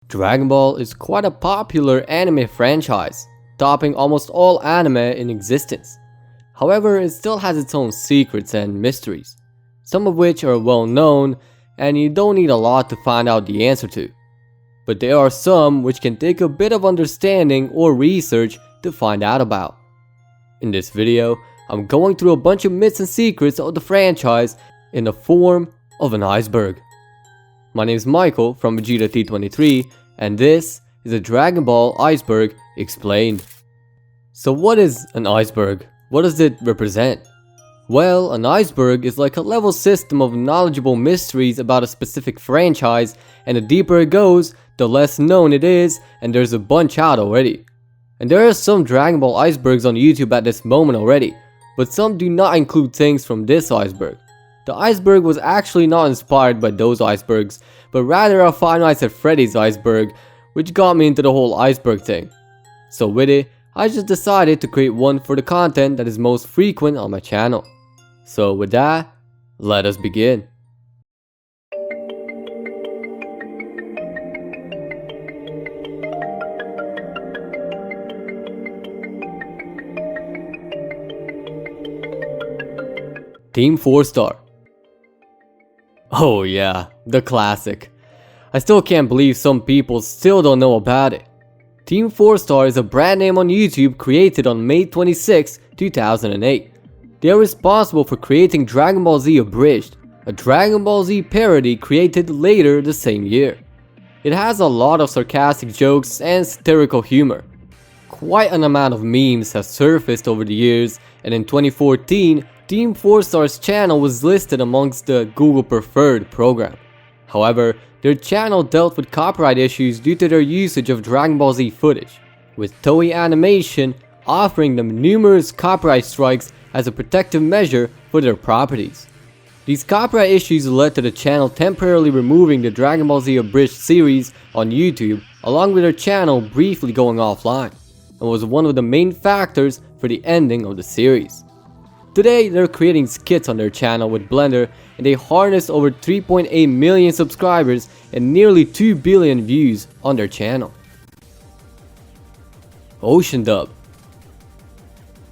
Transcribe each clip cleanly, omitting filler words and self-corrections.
Dragon Ball is quite a popular anime franchise, topping almost all anime in existence. However, it still has its own secrets and mysteries, some of which are well known and you don't need a lot to find out the answer to. But there are some which can take a bit of understanding or research to find out about. In this video, I'm going through a bunch of myths and secrets of the franchise in the form of an iceberg. My name is Michael from Vegeta T23, and this is a Dragon Ball Iceberg Explained. So what is an iceberg? What does it represent? Well, an iceberg is like a level system of knowledgeable mysteries about a specific franchise, and the deeper it goes, the less known it is, and there's a bunch out already. And there are some Dragon Ball icebergs on YouTube at this moment already, but some do not include things from this iceberg. The iceberg was actually not inspired by those icebergs, but rather a Five Nights at Freddy's iceberg, which got me into the whole iceberg thing. So with it, I just decided to create one for the content that is most frequent on my channel. So with that, let us begin. Team 4-Star. Oh yeah, the classic. I still can't believe some people still don't know about it. Team 4-Star is a brand name on YouTube created on May 26, 2008. They are responsible for creating Dragon Ball Z Abridged, a Dragon Ball Z parody created later the same year. It has a lot of sarcastic jokes and satirical humor. Quite an amount of memes have surfaced over the years, and in 2014, Team 4-Star's channel was listed amongst the Google Preferred program. However, their channel dealt with copyright issues due to their usage of Dragon Ball Z footage, with Toei Animation offering them numerous copyright strikes as a protective measure for their properties. These copyright issues led to the channel temporarily removing the Dragon Ball Z Abridged series on YouTube, along with their channel briefly going offline, and was one of the main factors for the ending of the series. Today, they're creating skits on their channel with Blender, and they harness over 3.8 million subscribers and nearly 2 billion views on their channel. Ocean Dub.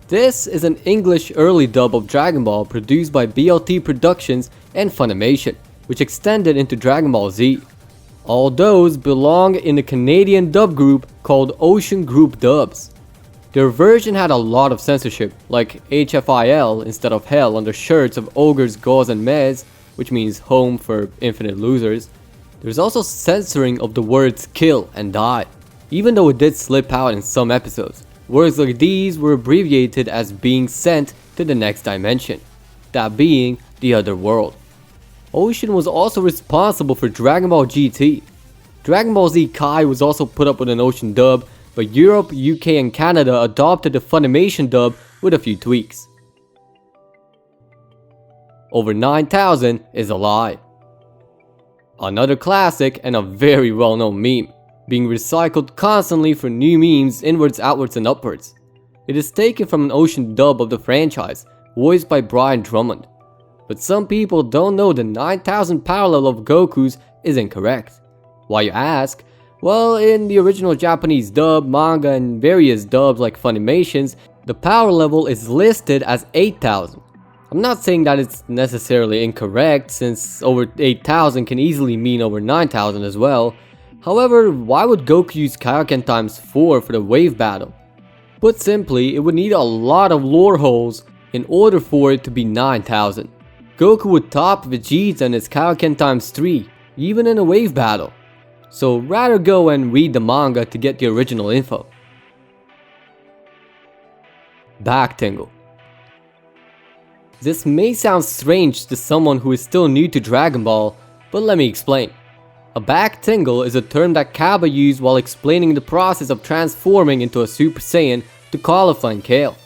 This is an English early dub of Dragon Ball produced by BLT Productions and Funimation, which extended into Dragon Ball Z. All those belong in the Canadian dub group called Ocean Group Dubs. Their version had a lot of censorship, like HFIL instead of hell on the shirts of ogres, gauls, and mez, which means home for infinite losers. There's also censoring of the words kill and die, even though it did slip out in some episodes. Words like these were abbreviated as being sent to the next dimension, that being the other world. Ocean was also responsible for Dragon Ball GT. Dragon Ball Z Kai was also put up with an Ocean dub, but Europe, UK, and Canada adopted the Funimation dub with a few tweaks. Over 9,000 is a lie. Another classic and a very well-known meme, being recycled constantly for new memes inwards, outwards, and upwards. It is taken from an Ocean dub of the franchise, voiced by Brian Drummond. But some people don't know the 9,000 power level of Goku's is incorrect. Why, you ask? Well, in the original Japanese dub, manga, and various dubs like Funimation's, the power level is listed as 8,000. I'm not saying that it's necessarily incorrect, since over 8,000 can easily mean over 9,000 as well. However, why would Goku use Kaioken times 4 for the wave battle? Put simply, it would need a lot of lore holes in order for it to be 9,000. Goku would top Vegeta and his Kaioken times 3, even in a wave battle. So rather go and read the manga to get the original info. Back Tingle. This may sound strange to someone who is still new to Dragon Ball, but let me explain. A back tingle is a term that Kaba used while explaining the process of transforming into a Super Saiyan to Cauliflower Kale.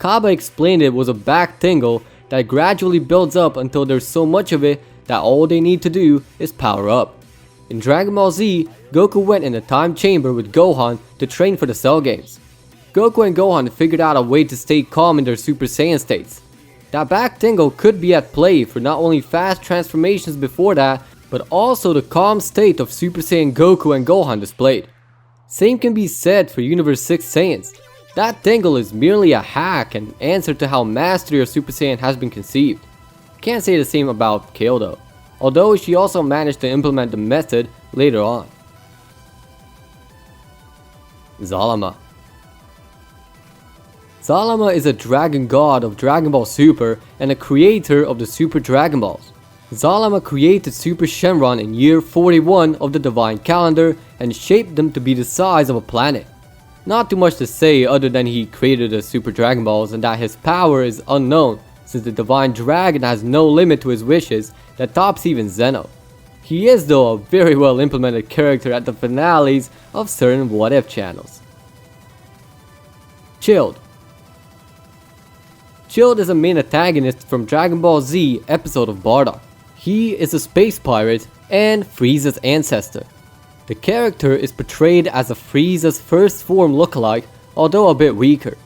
Kaba explained it was a back tingle that gradually builds up until there's so much of it that all they need to do is power up. In Dragon Ball Z, Goku went in a time chamber with Gohan to train for the Cell games. Goku and Gohan figured out a way to stay calm in their Super Saiyan states. That back tingle could be at play for not only fast transformations before that, but also the calm state of Super Saiyan Goku and Gohan displayed. Same can be said for Universe 6 Saiyans. That Tingle is merely a hack and answer to how mastery of Super Saiyan has been conceived. Can't say the same about Kale though, although she also managed to implement the method later on. Zalama. Zalama is a dragon god of Dragon Ball Super and a creator of the Super Dragon Balls. Zalama created Super Shenron in year 41 of the Divine Calendar and shaped them to be the size of a planet. Not too much to say other than he created the Super Dragon Balls and that his power is unknown since the Divine Dragon has no limit to his wishes that tops even Zeno. He is though a very well implemented character at the finales of certain What If channels. Chilled. Chilled is a main antagonist from Dragon Ball Z episode of Bardock. He is a space pirate and Frieza's ancestor. The character is portrayed as a Frieza's first form lookalike, although a bit weaker.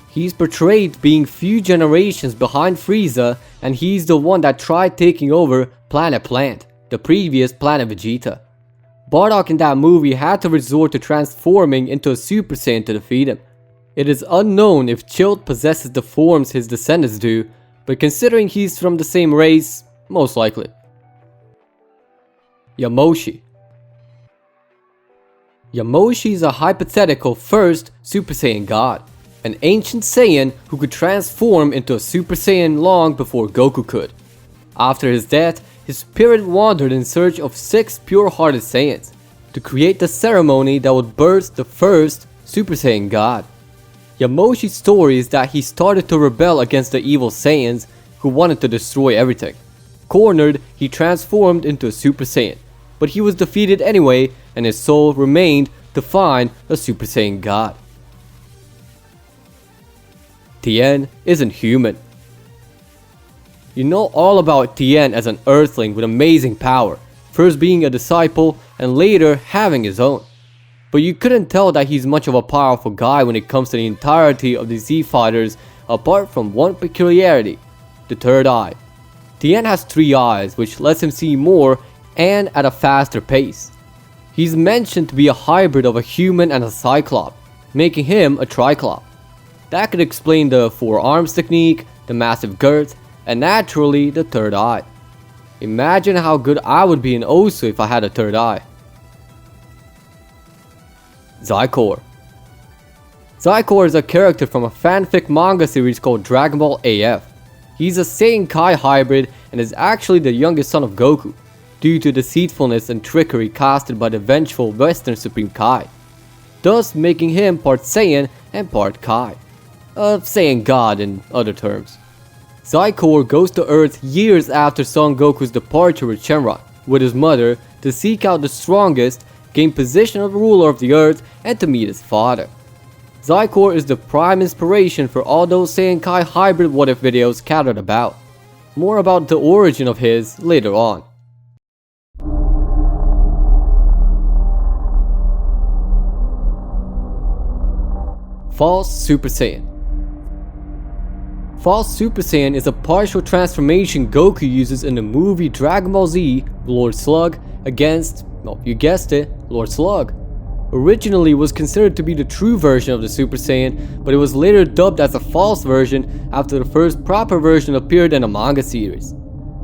He's portrayed being few generations behind Frieza, and he's the one that tried taking over Planet Plant, the previous Planet Vegeta. Bardock in that movie had to resort to transforming into a Super Saiyan to defeat him. It is unknown if Chilled possesses the forms his descendants do, but considering he's from the same race, most likely. Yamoshi. Yamoshi is a hypothetical first Super Saiyan god, an ancient Saiyan who could transform into a Super Saiyan long before Goku could. After his death, his spirit wandered in search of 6 pure-hearted Saiyans to create the ceremony that would birth the first Super Saiyan god. Yamoshi's story is that he started to rebel against the evil Saiyans who wanted to destroy everything. Cornered, he transformed into a Super Saiyan, but he was defeated anyway and his soul remained to find a Super Saiyan god. Tien isn't human. You know all about Tien as an earthling with amazing power, first being a disciple and later having his own. But you couldn't tell that he's much of a powerful guy when it comes to the entirety of the Z fighters apart from one peculiarity, the third eye. Tien has 3 eyes which lets him see more and at a faster pace. He's mentioned to be a hybrid of a human and a Cyclops, making him a Triclop. That could explain the 4 arms technique, the massive girth, and naturally the third eye. Imagine how good I would be in Osu if I had a third eye. Zycor. Zycor is a character from a fanfic manga series called Dragon Ball AF. He's a Saiyan Kai hybrid and is actually the youngest son of Goku, due to deceitfulness and trickery casted by the vengeful Western Supreme Kai, thus making him part Saiyan and part Kai. A Saiyan God in other terms. Zycor goes to Earth years after Son Goku's departure with Shenron, with his mother, to seek out the strongest, gain position of ruler of the Earth, and to meet his father. Zycor is the prime inspiration for all those Saiyan Kai hybrid what if videos scattered about. More about the origin of his later on. False Super Saiyan. False Super Saiyan is a partial transformation Goku uses in the movie Dragon Ball Z, Lord Slug, against, well, you guessed it, Lord Slug. Originally was considered to be the true version of the Super Saiyan, but it was later dubbed as a false version after the first proper version appeared in a manga series.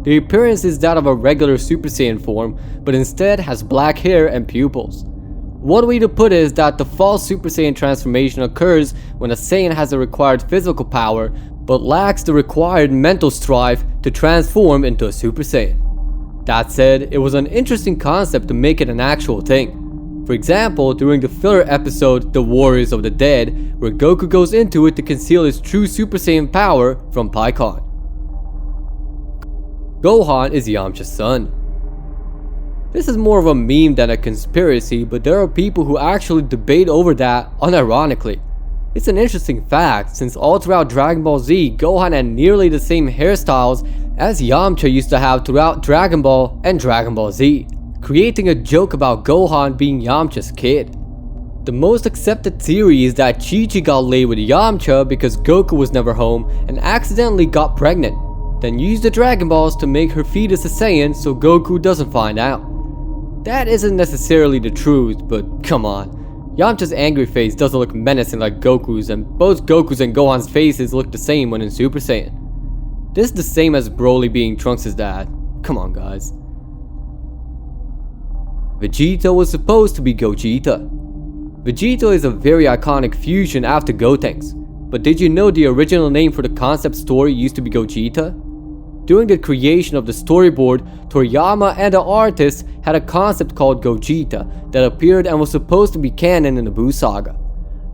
The appearance is that of a regular Super Saiyan form, but instead has black hair and pupils. One way to put it is that the false Super Saiyan transformation occurs when a Saiyan has the required physical power, but lacks the required mental strive to transform into a Super Saiyan. That said, it was an interesting concept to make it an actual thing. For example, during the filler episode The Warriors of the Dead, where Goku goes into it to conceal his true Super Saiyan power from Pikkon. Gohan is Yamcha's son. This is more of a meme than a conspiracy, but there are people who actually debate over that unironically. It's an interesting fact, since all throughout Dragon Ball Z, Gohan had nearly the same hairstyles as Yamcha used to have throughout Dragon Ball and Dragon Ball Z, creating a joke about Gohan being Yamcha's kid. The most accepted theory is that Chi-Chi got laid with Yamcha because Goku was never home and accidentally got pregnant. then use the Dragon Balls to make her fetus a Saiyan so Goku doesn't find out. That isn't necessarily the truth, but come on. Yamcha's angry face doesn't look menacing like Goku's, and both Goku's and Gohan's faces look the same when in Super Saiyan. This is the same as Broly being Trunks' dad. Come on, guys. Vegeta was supposed to be Gogeta. Vegeta is a very iconic fusion after Gotenks, but did you know the original name for the concept story used to be Gogeta? During the creation of the storyboard, Toriyama and the artists had a concept called Gogeta that appeared and was supposed to be canon in the Buu saga.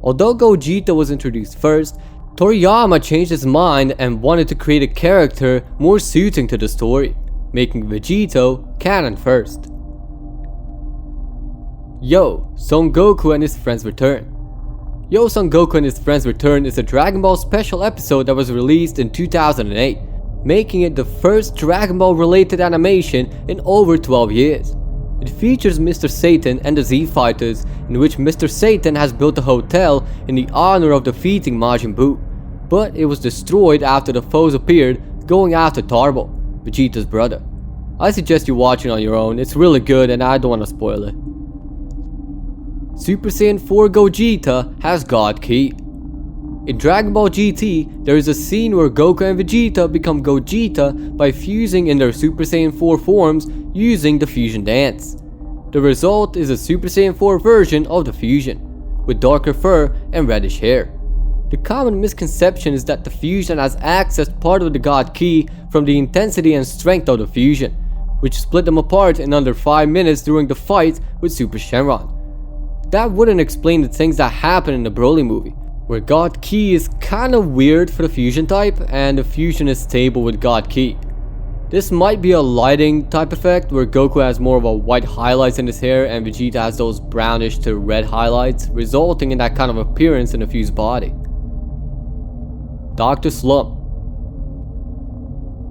Although Gogeta was introduced first, Toriyama changed his mind and wanted to create a character more suiting to the story, making Vegito canon first. Yo, Son Goku and his friends return. Yo, Son Goku and his friends return is a Dragon Ball special episode that was released in 2008, making it the first Dragon Ball related animation in over 12 years. It features Mr. Satan and the Z Fighters, in which Mr. Satan has built a hotel in the honor of defeating Majin Buu, but it was destroyed after the foes appeared going after Tarbo, Vegeta's brother. I suggest you watch it on your own, it's really good and I don't want to spoil it. Super Saiyan 4 Gogeta has God Ki. In Dragon Ball GT, there is a scene where Goku and Vegeta become Gogeta by fusing in their Super Saiyan 4 forms using the fusion dance. The result is a Super Saiyan 4 version of the fusion, with darker fur and reddish hair. The common misconception is that the fusion has accessed part of the God Ki from the intensity and strength of the fusion, which split them apart in under 5 minutes during the fight with Super Shenron. That wouldn't explain the things that happen in the Broly movie, where God Ki is kinda weird for the fusion type and the fusion is stable with God Ki. This might be a lighting type effect where Goku has more of a white highlights in his hair and Vegeta has those brownish to red highlights, resulting in that kind of appearance in the fused body. Dr. Slump.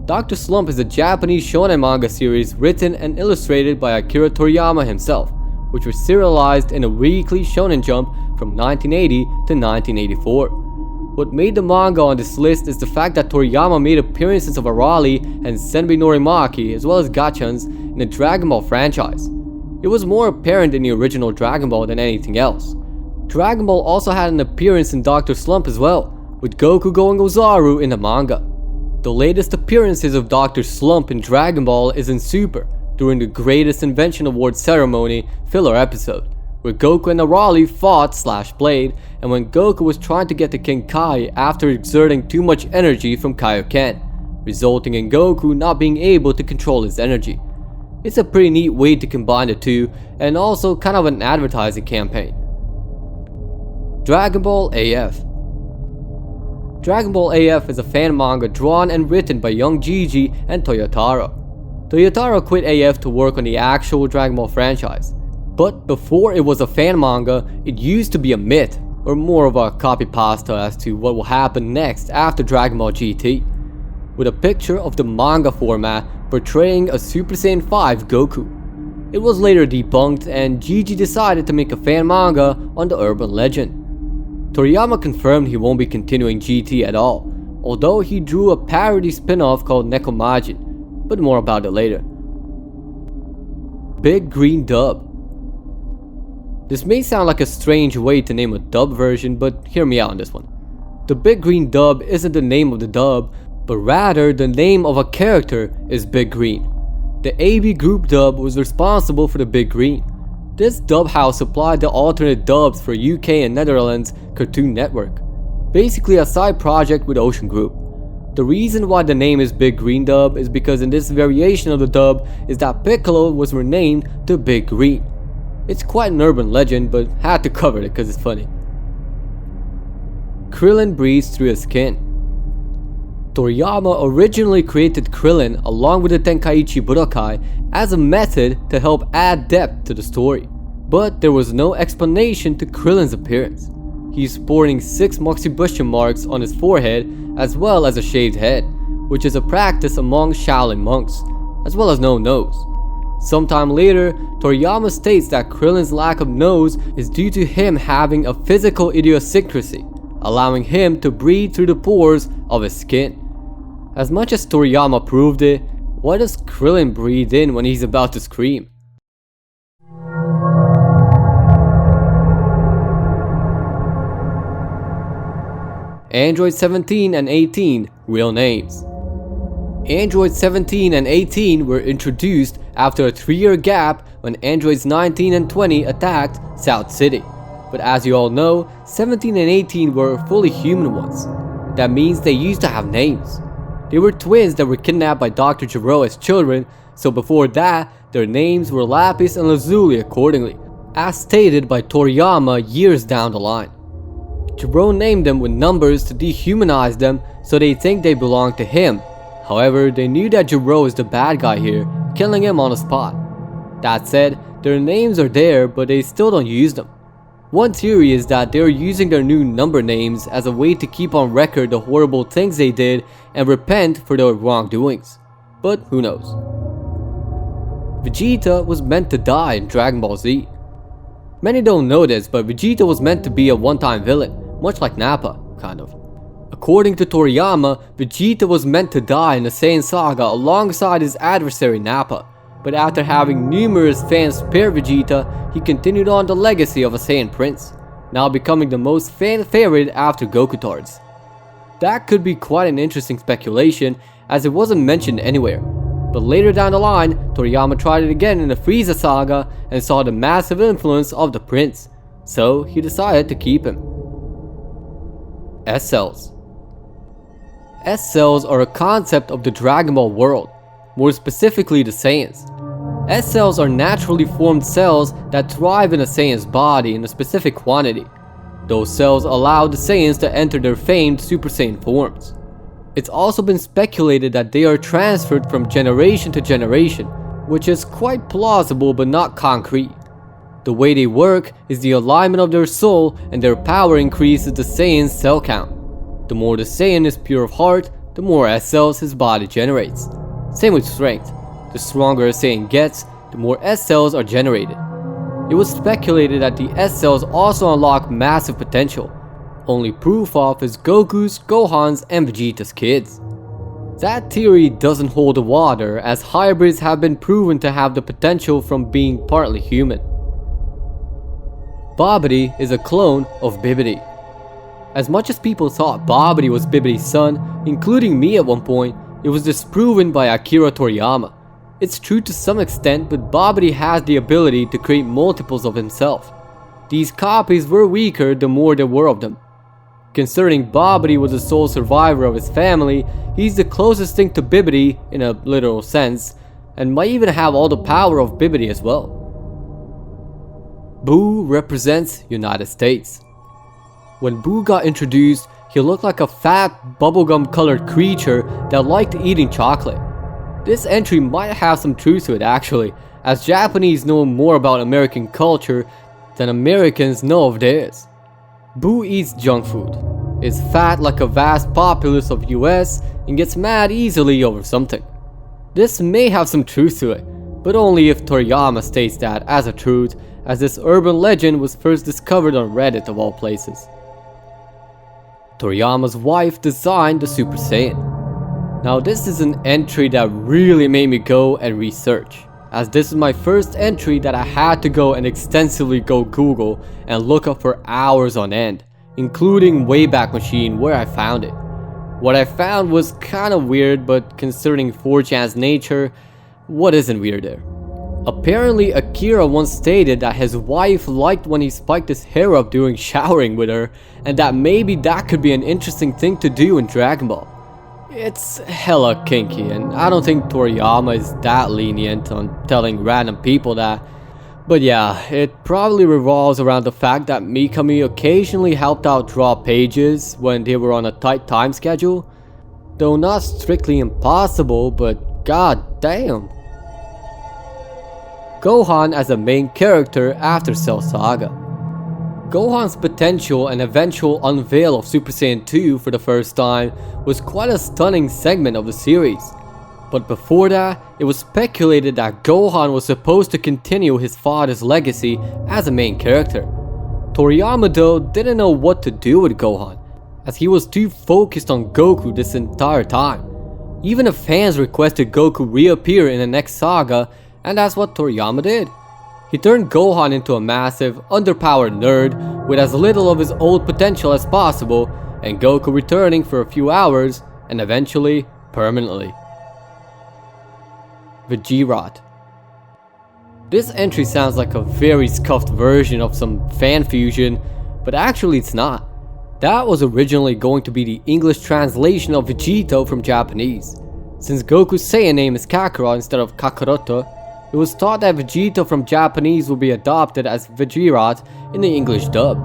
Dr. Slump is a Japanese shonen manga series written and illustrated by Akira Toriyama himself, which was serialized in a weekly shonen jump from 1980 to 1984. What made the manga on this list is the fact that Toriyama made appearances of Arali and Senbei Norimaki as well as Gachans in the Dragon Ball franchise. It was more apparent in the original Dragon Ball than anything else. Dragon Ball also had an appearance in Dr. Slump as well, with Goku going Ozaru in the manga. The latest appearances of Dr. Slump in Dragon Ball is in Super, during the Greatest Invention Award ceremony filler episode, where Goku and Arali fought/played, and when Goku was trying to get to King Kai after exerting too much energy from Kaioken, resulting in Goku not being able to control his energy. It's a pretty neat way to combine the two, and also kind of an advertising campaign. Dragon Ball AF. Dragon Ball AF is a fan manga drawn and written by Young Gigi and Toyotaro. Toyotaro quit AF to work on the actual Dragon Ball franchise, but before it was a fan manga, it used to be a myth, or more of a copy-pasta as to what will happen next after Dragon Ball GT, with a picture of the manga format portraying a Super Saiyan 5 Goku. It was later debunked and Gigi decided to make a fan manga on the urban legend. Toriyama confirmed he won't be continuing GT at all, although he drew a parody spin-off called Nekomajin, but more about it later. Big Green Dub. This may sound like a strange way to name a dub version, but hear me out on this one. The Big Green Dub isn't the name of the dub, but rather the name of a character is Big Green. The AB Group dub was responsible for the Big Green. This dub house supplied the alternate dubs for UK and Netherlands Cartoon Network, basically a side project with Ocean Group. The reason why the name is Big Green Dub is because in this variation of the dub is that Piccolo was renamed to Big Green. It's quite an urban legend, but had to cover it because it's funny. Krillin breathes through his skin. Toriyama originally created Krillin along with the Tenkaichi Budokai as a method to help add depth to the story, but there was no explanation to Krillin's appearance. He's sporting 6 moxibustion marks on his forehead as well as a shaved head, which is a practice among Shaolin monks, as well as no nose. Sometime later, Toriyama states that Krillin's lack of nose is due to him having a physical idiosyncrasy, allowing him to breathe through the pores of his skin. As much as Toriyama proved it, what does Krillin breathe in when he's about to scream? Android 17 and 18, real names. Android 17 and 18 were introduced after a 3-year gap when Androids 19 and 20 attacked South City. But as you all know, 17 and 18 were fully human ones. That means they used to have names. They were twins that were kidnapped by Dr. Gero as children, so before that, their names were Lapis and Lazuli accordingly, as stated by Toriyama years down the line. Gero named them with numbers to dehumanize them so they think they belong to him. However, they knew that Gero is the bad guy here, killing him on the spot. That said, their names are there, but they still don't use them. One theory is that they are using their new number names as a way to keep on record the horrible things they did and repent for their wrongdoings. But who knows? Vegeta was meant to die in Dragon Ball Z. Many don't know this, but Vegeta was meant to be a one-time villain, much like Nappa, kind of. According to Toriyama, Vegeta was meant to die in the Saiyan Saga alongside his adversary Nappa, but after having numerous fans spare Vegeta, he continued on the legacy of a Saiyan Prince, now becoming the most fan favorite after Goku Tards. That could be quite an interesting speculation, as it wasn't mentioned anywhere. But later down the line, Toriyama tried it again in the Frieza saga and saw the massive influence of the prince, so he decided to keep him. S-cells. S-cells are a concept of the Dragon Ball world, more specifically the Saiyans. S-cells are naturally formed cells that thrive in a Saiyan's body in a specific quantity. Those cells allow the Saiyans to enter their famed Super Saiyan forms. It's also been speculated that they are transferred from generation to generation, which is quite plausible but not concrete. The way they work is the alignment of their soul, and their power increases the Saiyan's cell count. The more the Saiyan is pure of heart, the more S-cells his body generates. Same with strength. The stronger a Saiyan gets, the more S-cells are generated. It was speculated that the S-cells also unlock massive potential. Only proof of is Goku's, Gohan's, and Vegeta's kids. That theory doesn't hold water, as hybrids have been proven to have the potential from being partly human. Babidi is a clone of Bibidi. As much as people thought Babidi was Bibidi's son, including me at one point, it was disproven by Akira Toriyama. It's true to some extent, but Babidi has the ability to create multiples of himself. These copies were weaker the more there were of them. Considering Babidi was the sole survivor of his family, he's the closest thing to Bibidi in a literal sense, and might even have all the power of Bibidi as well. Boo represents United States. When Boo got introduced, he looked like a fat, bubblegum colored creature that liked eating chocolate. This entry might have some truth to it actually, as Japanese know more about American culture than Americans know of theirs. Boo eats junk food, is fat like a vast populace of US, and gets mad easily over something. This may have some truth to it, but only if Toriyama states that as a truth, as this urban legend was first discovered on Reddit of all places. Toriyama's wife designed the Super Saiyan. Now this is an entry that really made me go and research, as this is my first entry that I had to go and extensively go Google and look up for hours on end, including Wayback Machine where I found it. What I found was kinda weird, but considering 4chan's nature, what isn't weird there? Apparently Akira once stated that his wife liked when he spiked his hair up during showering with her, and that maybe that could be an interesting thing to do in Dragon Ball. It's hella kinky, and I don't think Toriyama is that lenient on telling random people that. But yeah, it probably revolves around the fact that Mikami occasionally helped out draw pages when they were on a tight time schedule. Though not strictly impossible, but god damn. Gohan as a main character after Cell Saga. Gohan's potential and eventual unveil of Super Saiyan 2 for the first time was quite a stunning segment of the series. But before that, it was speculated that Gohan was supposed to continue his father's legacy as a main character. Toriyama though didn't know what to do with Gohan, as he was too focused on Goku this entire time. Even the fans requested Goku reappear in the next saga, and that's what Toriyama did. He turned Gohan into a massive, underpowered nerd with as little of his old potential as possible, and Goku returning for a few hours and eventually permanently. Vegirot. This entry sounds like a very scuffed version of some fan fusion, but actually it's not. That was originally going to be the English translation of Vegito from Japanese. Since Goku's Saiyan name is Kakarot instead of Kakaroto, it was thought that Vegito from Japanese would be adopted as Vegirot in the English dub.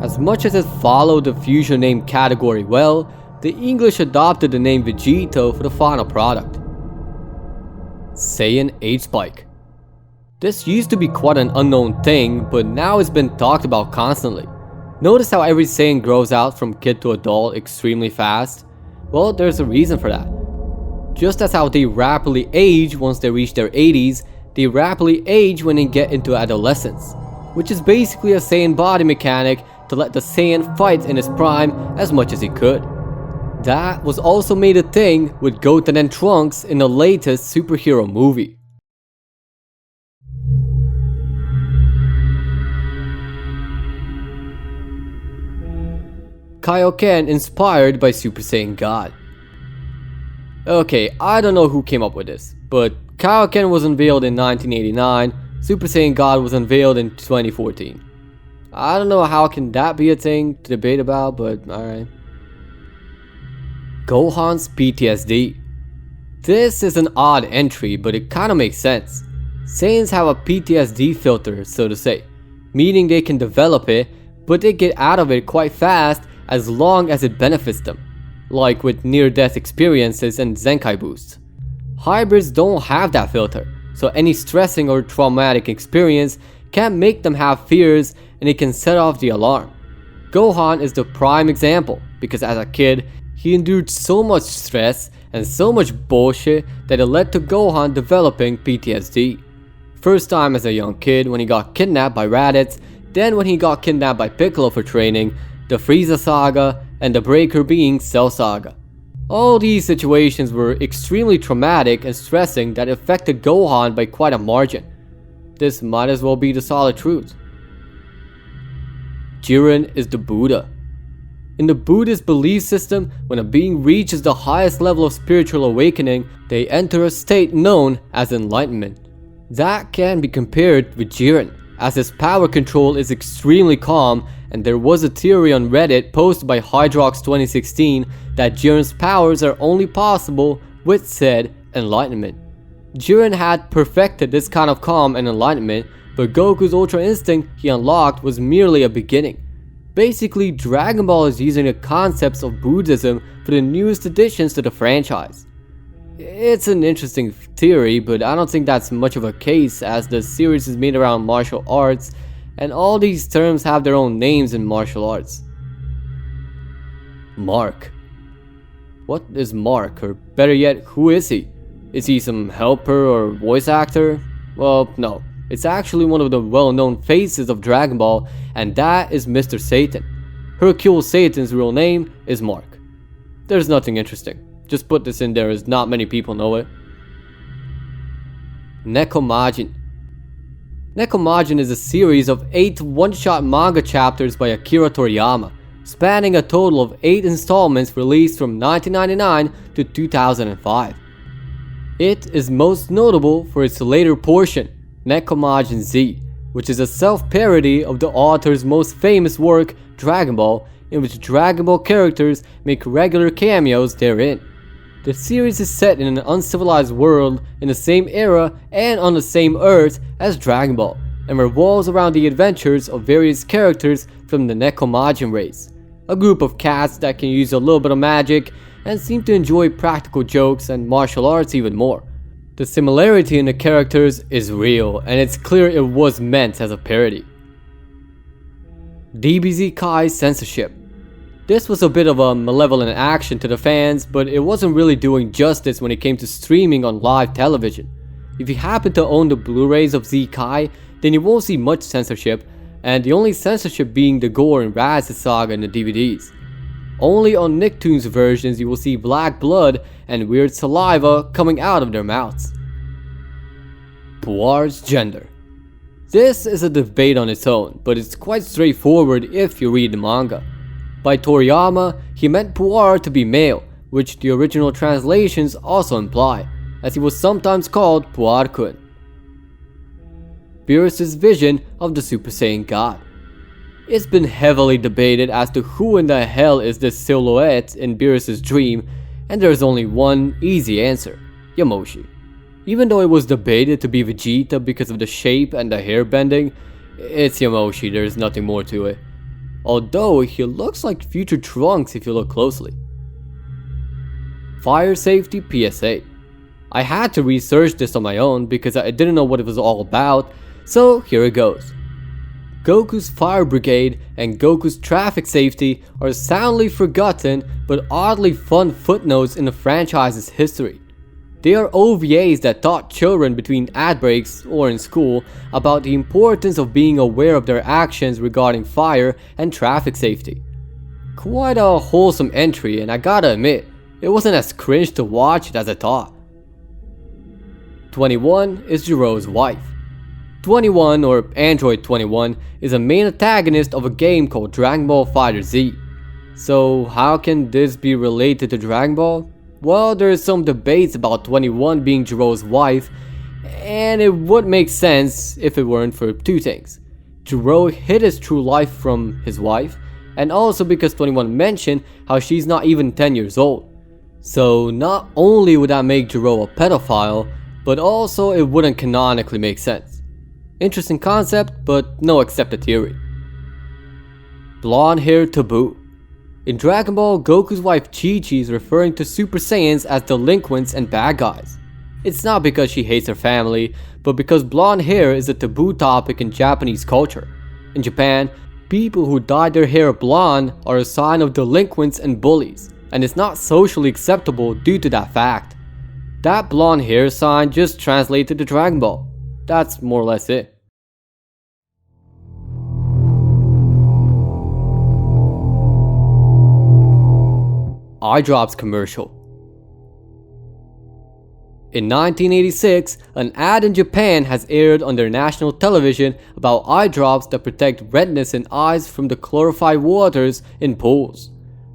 As much as it followed the fusion name category well, the English adopted the name Vegito for the final product. Saiyan Age Spike. This used to be quite an unknown thing, but now it's been talked about constantly. Notice how every Saiyan grows out from kid to adult extremely fast? Well, there's a reason for that. Just as how they rapidly age once they reach their 80s, they rapidly age when they get into adolescence, which is basically a Saiyan body mechanic to let the Saiyan fight in his prime as much as he could. That was also made a thing with Goten and Trunks in the latest superhero movie. Kaioken inspired by Super Saiyan God. Okay, I don't know who came up with this, but Kaioken was unveiled in 1989, Super Saiyan God was unveiled in 2014. I don't know how can that be a thing to debate about, but alright. Gohan's PTSD. This is an odd entry, but it kinda makes sense. Saiyans have a PTSD filter, so to say, meaning they can develop it, but they get out of it quite fast as long as it benefits them, like with near-death experiences and Zenkai boosts. Hybrids don't have that filter, so any stressing or traumatic experience can make them have fears and it can set off the alarm. Gohan is the prime example, because as a kid, he endured so much stress and so much bullshit that it led to Gohan developing PTSD. First time as a young kid when he got kidnapped by Raditz, then when he got kidnapped by Piccolo for training, the Frieza Saga, and the breaker being Cell Saga. All these situations were extremely traumatic and stressing that affected Gohan by quite a margin. This might as well be the solid truth. Jiren is the Buddha. In the Buddhist belief system, when a being reaches the highest level of spiritual awakening, they enter a state known as enlightenment. That can be compared with Jiren, as his power control is extremely calm, and there was a theory on Reddit posted by Hydrox 2016 that Jiren's powers are only possible with said enlightenment. Jiren had perfected this kind of calm and enlightenment, but Goku's Ultra Instinct he unlocked was merely a beginning. Basically, Dragon Ball is using the concepts of Buddhism for the newest additions to the franchise. It's an interesting theory, but I don't think that's much of a case as the series is made around martial arts and all these terms have their own names in martial arts. Mark. What is Mark, or better yet, who is he? Is he some helper or voice actor? Well, no. It's actually one of the well-known faces of Dragon Ball, and that is Mr. Satan. Hercule Satan's real name is Mark. There's nothing interesting. Just put this in there as not many people know it. Nekomajin. Nekomajin is a series of 8 one-shot manga chapters by Akira Toriyama, spanning a total of 8 installments released from 1999 to 2005. It is most notable for its later portion, Nekomajin Z, which is a self-parody of the author's most famous work, Dragon Ball, in which Dragon Ball characters make regular cameos therein. The series is set in an uncivilized world in the same era and on the same Earth as Dragon Ball, and revolves around the adventures of various characters from the Nekomajin race, a group of cats that can use a little bit of magic and seem to enjoy practical jokes and martial arts even more. The similarity in the characters is real, and it's clear it was meant as a parody. DBZ Kai censorship. This was a bit of a malevolent action to the fans, but it wasn't really doing justice when it came to streaming on live television. If you happen to own the Blu-rays of Z-Kai, then you won't see much censorship, and the only censorship being the gore in Raz's Saga in the DVDs. Only on Nicktoons versions you will see black blood and weird saliva coming out of their mouths. Puar's gender. This is a debate on its own, but it's quite straightforward if you read the manga. By Toriyama, he meant Puar to be male, which the original translations also imply, as he was sometimes called Puar-kun. Beerus' vision of the Super Saiyan God. It's been heavily debated as to who in the hell is this silhouette in Beerus' dream, and there's only one easy answer: Yamoshi. Even though it was debated to be Vegeta because of the shape and the hair bending, it's Yamoshi, there's nothing more to it. Although he looks like future Trunks if you look closely. Fire Safety PSA. I had to research this on my own because I didn't know what it was all about, so here it goes. Goku's Fire Brigade and Goku's Traffic Safety are soundly forgotten but oddly fun footnotes in the franchise's history. They are OVAs that taught children between ad breaks or in school about the importance of being aware of their actions regarding fire and traffic safety. Quite a wholesome entry, and I gotta admit, it wasn't as cringe to watch as I thought. 21 is Jiro's wife. 21, or Android 21, is a main antagonist of a game called Dragon Ball FighterZ. So how can this be related to Dragon Ball? Well, there is some debates about 21 being Jiro's wife, and it would make sense if it weren't for two things. Jiro hid his true life from his wife, and also because 21 mentioned how she's not even 10 years old. So not only would that make Jiro a pedophile, but also it wouldn't canonically make sense. Interesting concept, but no accepted theory. Blonde hair taboo. In Dragon Ball, Goku's wife Chi-Chi is referring to Super Saiyans as delinquents and bad guys. It's not because she hates her family, but because blonde hair is a taboo topic in Japanese culture. In Japan, people who dye their hair blonde are a sign of delinquents and bullies, and it's not socially acceptable due to that fact. That blonde hair sign just translated to Dragon Ball. That's more or less it. Eyedrops Commercial. In 1986, an ad in Japan has aired on their national television about eye drops that protect redness in eyes from the chlorified waters in pools.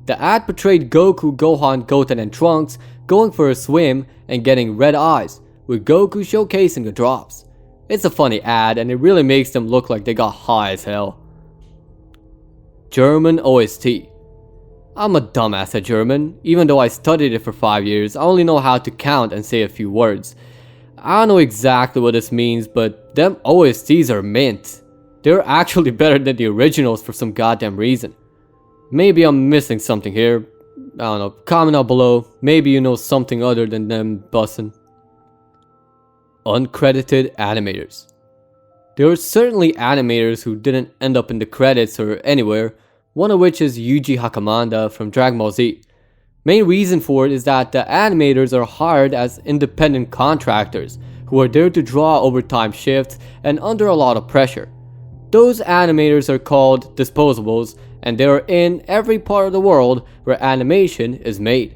The ad portrayed Goku, Gohan, Goten, and Trunks going for a swim and getting red eyes, with Goku showcasing the drops. It's a funny ad and it really makes them look like they got high as hell. German OST. I'm a dumbass at German. Even though I studied it for 5 years, I only know how to count and say a few words. I don't know exactly what this means, but them OSTs are mint. They're actually better than the originals for some goddamn reason. Maybe I'm missing something here. I don't know, comment down below. Maybe you know something other than them bussin'. Uncredited animators. There are certainly animators who didn't end up in the credits or anywhere, one of which is Yuji Hakamanda from Dragon Ball Z. Main reason for it is that the animators are hired as independent contractors who are there to draw overtime shifts and under a lot of pressure. Those animators are called disposables, and they are in every part of the world where animation is made.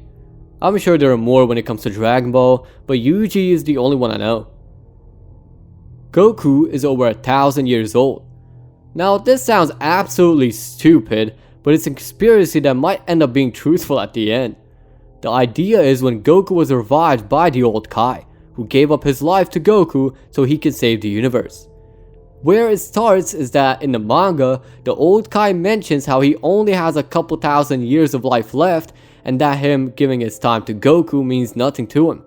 I'm sure there are more when it comes to Dragon Ball, but Yuji is the only one I know. Goku is over 1,000 years old. Now this sounds absolutely stupid, but it's a conspiracy that might end up being truthful at the end. The idea is when Goku was revived by the old Kai, who gave up his life to Goku so he can save the universe. Where it starts is that in the manga, the old Kai mentions how he only has a couple thousand years of life left and that him giving his time to Goku means nothing to him.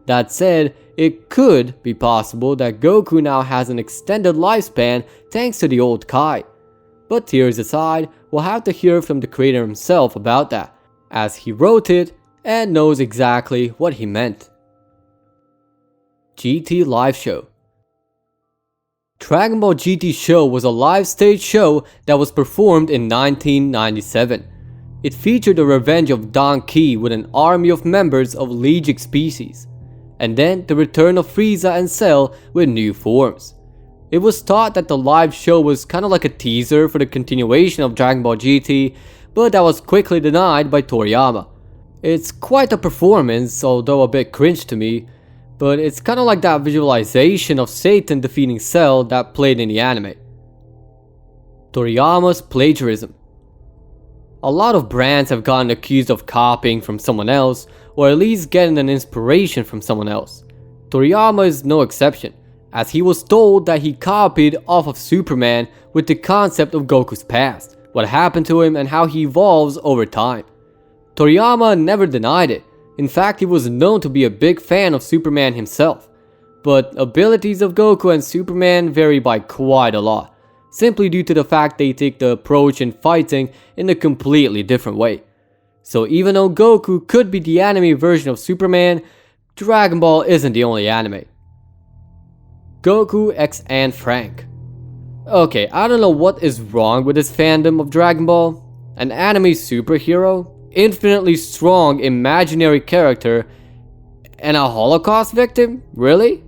That said, it could be possible that Goku now has an extended lifespan thanks to the old Kai. But tears aside, we'll have to hear from the creator himself about that, as he wrote it and knows exactly what he meant. GT Live Show. Dragon Ball GT Show was a live stage show that was performed in 1997. It featured the revenge of Don Key with an army of members of Legic species, and then the return of Frieza and Cell with new forms. It was thought that the live show was kinda like a teaser for the continuation of Dragon Ball GT, but that was quickly denied by Toriyama. It's quite a performance, although a bit cringe to me, but it's kinda like that visualization of Satan defeating Cell that played in the anime. Toriyama's plagiarism. A lot of brands have gotten accused of copying from someone else, or at least getting an inspiration from someone else. Toriyama is no exception, as he was told that he copied off of Superman with the concept of Goku's past, what happened to him and how he evolves over time. Toriyama never denied it. In fact, he was known to be a big fan of Superman himself. But abilities of Goku and Superman vary by quite a lot, simply due to the fact they take the approach in fighting in a completely different way. So even though Goku could be the anime version of Superman, Dragon Ball isn't the only anime. Goku x Anne Frank. Okay, I don't know what is wrong with this fandom of Dragon Ball. An anime superhero, infinitely strong imaginary character, and a Holocaust victim? Really?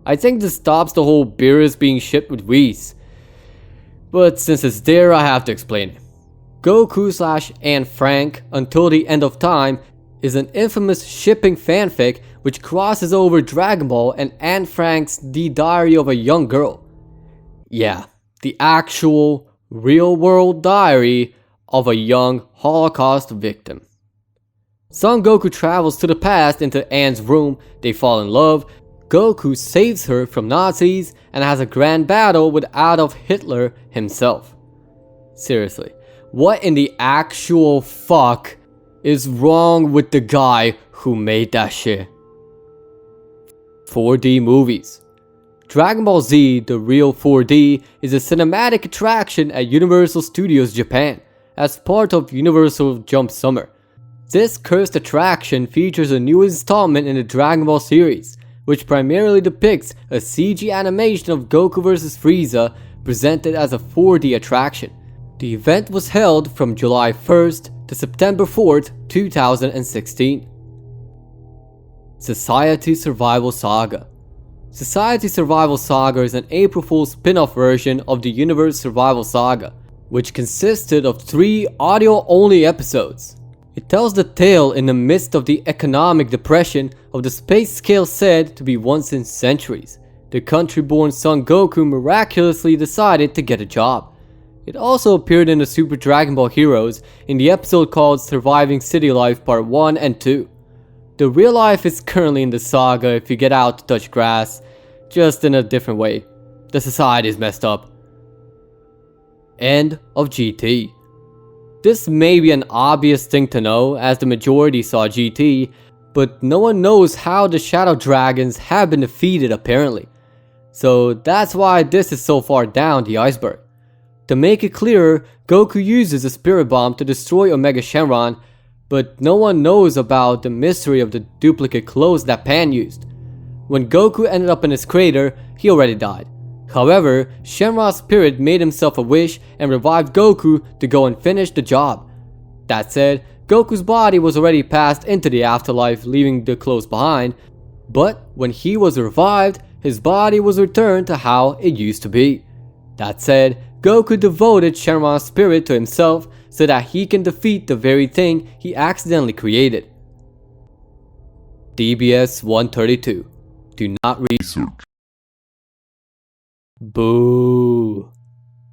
I think this stops the whole Beerus being shipped with Whis. But since it's there, I have to explain it. Goku / Anne Frank Until the End of Time is an infamous shipping fanfic which crosses over Dragon Ball and Anne Frank's The Diary of a Young Girl. Yeah, the actual, real-world diary of a young Holocaust victim. Son Goku travels to the past into Anne's room, they fall in love, Goku saves her from Nazis and has a grand battle with Adolf Hitler himself. Seriously, what in the actual fuck is wrong with the guy who made that shit? 4D movies. Dragon Ball Z, the real 4D, is a cinematic attraction at Universal Studios Japan, as part of Universal Jump Summer. This cursed attraction features a new installment in the Dragon Ball series, which primarily depicts a CG animation of Goku vs Frieza presented as a 4D attraction. The event was held from July 1st to September 4th, 2016. Society Survival Saga. Society Survival Saga is an April Fool's spin-off version of the Universe Survival Saga, which consisted of 3 audio-only episodes. It tells the tale in the midst of the economic depression of the space scale said to be once in centuries. The country-born Son Goku miraculously decided to get a job. It also appeared in the Super Dragon Ball Heroes in the episode called Surviving City Life Part 1 and 2. The real life is currently in the saga if you get out to touch grass, just in a different way. The society is messed up. End of GT. This may be an obvious thing to know as the majority saw GT, but no one knows how the Shadow Dragons have been defeated apparently. So that's why this is so far down the iceberg. To make it clearer, Goku uses a Spirit Bomb to destroy Omega Shenron, but no one knows about the mystery of the duplicate clothes that Pan used. When Goku ended up in his crater, he already died. However, Shenron's spirit made himself a wish and revived Goku to go and finish the job. That said, Goku's body was already passed into the afterlife, leaving the clothes behind, but when he was revived, his body was returned to how it used to be. That said, Goku devoted Shenron's spirit to himself so that he can defeat the very thing he accidentally created. DBS 132. Do not research. Boo.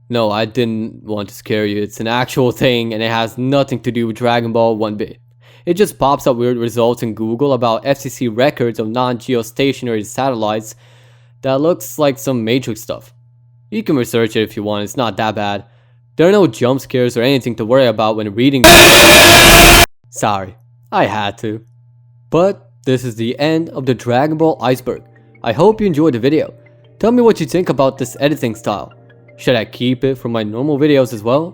No, I didn't want to scare you. It's an actual thing and it has nothing to do with Dragon Ball one bit. It just pops up weird results in Google about FCC records of non-geostationary satellites that looks like some Matrix stuff. You can research it if you want, it's not that bad. There are no jump scares or anything to worry about when reading. Sorry, I had to. But this is the end of the Dragon Ball Iceberg. I hope you enjoyed the video. Tell me what you think about this editing style. Should I keep it for my normal videos as well?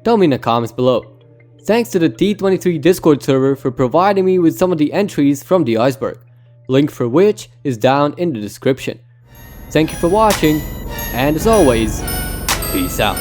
Tell me in the comments below. Thanks to the T23 Discord server for providing me with some of the entries from the Iceberg, link for which is down in the description. Thank you for watching, and as always, peace out.